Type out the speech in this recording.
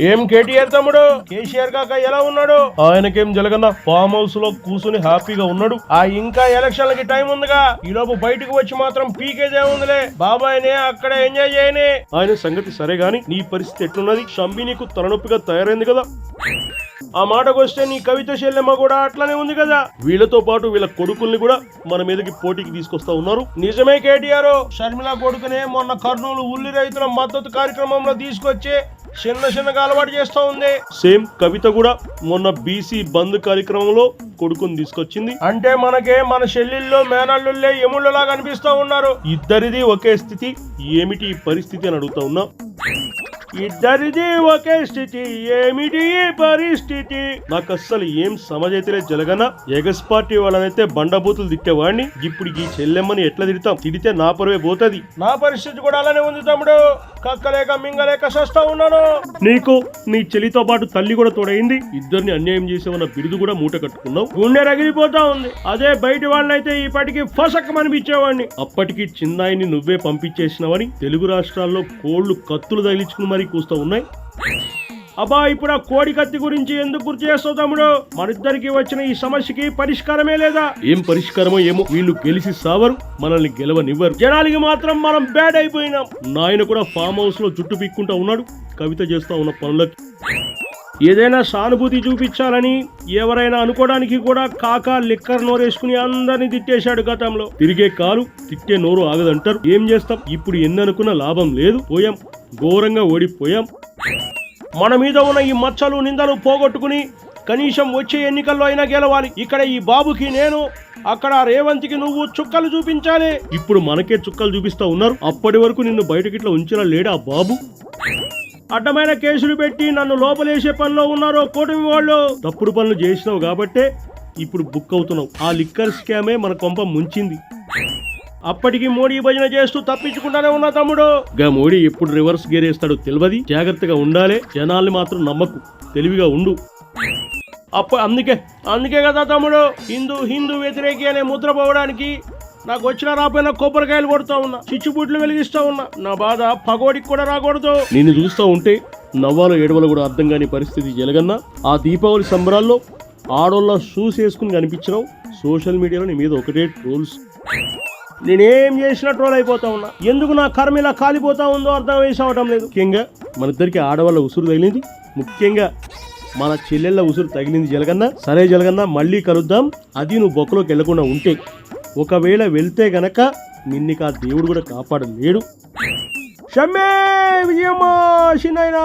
ఏం కేటీఆర్ తమ్ముడు, కేసీఆర్ కాక ఎలా ఉన్నాడు? ఆయనకేం జరగన్నా ఫామ్ హౌస్ లో కూర్చుని హ్యాపీగా ఉన్నాడు. ఇంకా ఎలక్షన్లకి టైం ఉందిగా, ఈ లోపు బయటకు వచ్చి మాత్రం పీకేదే ఉందిలే. బాబాయ్నే అక్కడ ఎంజాయ్ చేయని. ఆయన సంగతి సరే గాని నీ పరిస్థితి ఎట్లున్నది? షంబి నీకు తలనొప్పిగా తయారైంది కదా. ఆ మాటకు వస్తే నీ కవిత చెల్లెమ్మ కూడా అట్లానే ఉంది కదా. వీళ్ళతో పాటు వీళ్ళ కొడుకుల్ని కూడా మన మీదకి పోటీకి తీసుకొస్తా ఉన్నారు. నిజమే కేటీఆర్, షర్మిల కొడుకునే మొన్న కర్నూలు ఉల్లి రైతుల మద్దతు కార్యక్రమంలో తీసుకొచ్చి చిన్నగా అలవాటు చేస్తా ఉంది. సేమ్ కవిత కూడా మొన్న బీసీ బంద్ కార్యక్రమంలో కొడుకుని తీసుకొచ్చింది. అంటే మనకే మన చెల్లెళ్ళు మేనల్లుళ్ళే ఎముళ్ళలా కనిపిస్తా ఉన్నారు. ఇద్దరిది ఒకే స్థితి. ఏమిటి ఈ పరిస్థితి అని అడుగుతా ఉన్నా. ఇద్దరిది ఒకే స్థితి, ఏమిటి పరిస్థితి? నాకు అస్సలు ఏం సమజైతే జరగన. ఎగస్ పార్టీ వాళ్ళనైతే బండబూతులు తిట్టేవాడిని. ఇప్పుడు ఈ చెల్లెమ్మని ఎట్లా తిడతాం? తిడితే నా పరువే పోతుంది. నా పరిస్థితి కూడా అలానే ఉంది తమ్ముడు. కక్కలేక మింగలేక సస్తా ఉన్నాను. నీకు నీ చెల్లితో పాటు తల్లి కూడా తోడైంది. ఇద్దరిని అన్యాయం చేసేవన్న బిరుదు కూడా మూట కట్టుకున్నావు. గుండె రగిలిపోతా ఉంది. అదే బయట వాళ్ళైతే ఈపాటికి ఫసక్కమనిపించేవాడిని. అప్పటికి చిన్నాయిని నువ్వే పంపించేసినవని తెలుగు రాష్ట్రాల్లో కోళ్లు కత్తులు తగిలించుకుని మరీ కూస్తా ఉన్నాయి. అబ్బా, ఇప్పుడు ఆ కోడి కత్తి గురించి ఎందుకు గుర్తు చేస్తావు తమ్ముడు? మనిద్దరికి వచ్చిన ఈ సమస్యకి పరిష్కారమే లేదా? ఏం పరిష్కారమో ఏమో. వీళ్ళు గెలిచి సావరు, మనల్ని గెలవనివ్వరు. జనాలకి మాత్రం మనం బ్యాడ్ అయిపోయినాం. నాయన కూడా ఫామ్ హౌస్ లో జుట్టు పీక్కుంటా ఉన్నాడు కవిత చేస్తా ఉన్న పనులకి. ఏదైనా సానుభూతి చూపించాలని ఎవరైనా అనుకోవడానికి కూడా కాకా లిక్కర్ నోరేసుకుని అందరినీ తిట్టేశాడు గతంలో. తిరిగే కాలు తిట్టే నోరు ఆగదంటారు. ఏం చేస్తాం? ఇప్పుడు ఎన్ననుకున్న లాభం లేదు. పోయాం, ఘోరంగా ఓడిపోయాం. మన మీద ఉన్న ఈ మచ్చలు నిందలు పోగొట్టుకుని కనీసం వచ్చే ఎన్నికల్లో అయినా గెలవాలి. ఇక్కడ ఈ బాబుకి నేను, అక్కడ రేవంత్కి నువ్వు చుక్కలు చూపించాలి. ఇప్పుడు మనకే చుక్కలు చూపిస్తా ఉన్నారు. అప్పటి వరకు నిన్ను బయటకిట్లా ఉంచినా లేడా బాబు? అడ్డమైన కేసులు పెట్టి నన్ను లోపలేసే పనిలో ఉన్నారో కూటమి వాళ్ళు. తప్పుడు పనులు చేసినావు కాబట్టే ఇప్పుడు బుక్ అవుతున్నావు. ఆ లిక్కర్ స్కామే మన కొంప ముంచింది. అప్పటికి మోడీ భజన చేస్తూ తప్పించుకుంటానే ఉన్నా తమ్ముడు. గా మోడీ ఎప్పుడు రివర్స్ గేర్ వేస్తాడో తెలియదు. జాగ్రత్తగా ఉండాలి. జనాల్ని మాత్రం నమ్మకు, తెలివిగా ఉండు. అందుకే కదా తమ్ముడు హిందూ వ్యతిరేకి అనే ముద్ర పోవడానికి నాకు వచ్చిన రాపోయినా కొబ్బరికాయలు కొడుతూ ఉన్నా, చిచ్చుబుట్లు వెలిగిస్తా ఉన్నా. నా బాధ పగోడికి కూడా రాకూడదు. నిన్ను చూస్తూ ఉంటే నవ్వాలో ఏడవలో కూడా అర్థం కాని పరిస్థితి జరగన్నా. ఆ దీపావళి సంబరాల్లో ఆడోళ్ళ షూస్ వేసుకుని కనిపించినావు. సోషల్ మీడియాలో నీ మీద ఒకటే ట్రోల్స్. నేనేం చేసినా ట్రోల్ అయిపోతా ఉన్నా. ఎందుకు నా కర్మ ఇలా కాలిపోతా ఉందో అర్థం వేసవటం లేదు. ముఖ్యంగా మన ఇద్దరికి ఆడవాళ్ళ ఉసురు తగిలింది. ముఖ్యంగా మన చెల్లెళ్ళ ఉసురు తగిలింది జలగన్నా. సరే జలగన్నా, మళ్ళీ కలుద్దాం. అది నువ్వు బొక్కలోకి వెళ్లకుండా ఉంటే. ఒకవేళ వెళ్తే గనక నిన్నిక ఆ దేవుడు కూడా కాపాడలేడు. షమ్మే విజయమ్మా చిన్నైనా.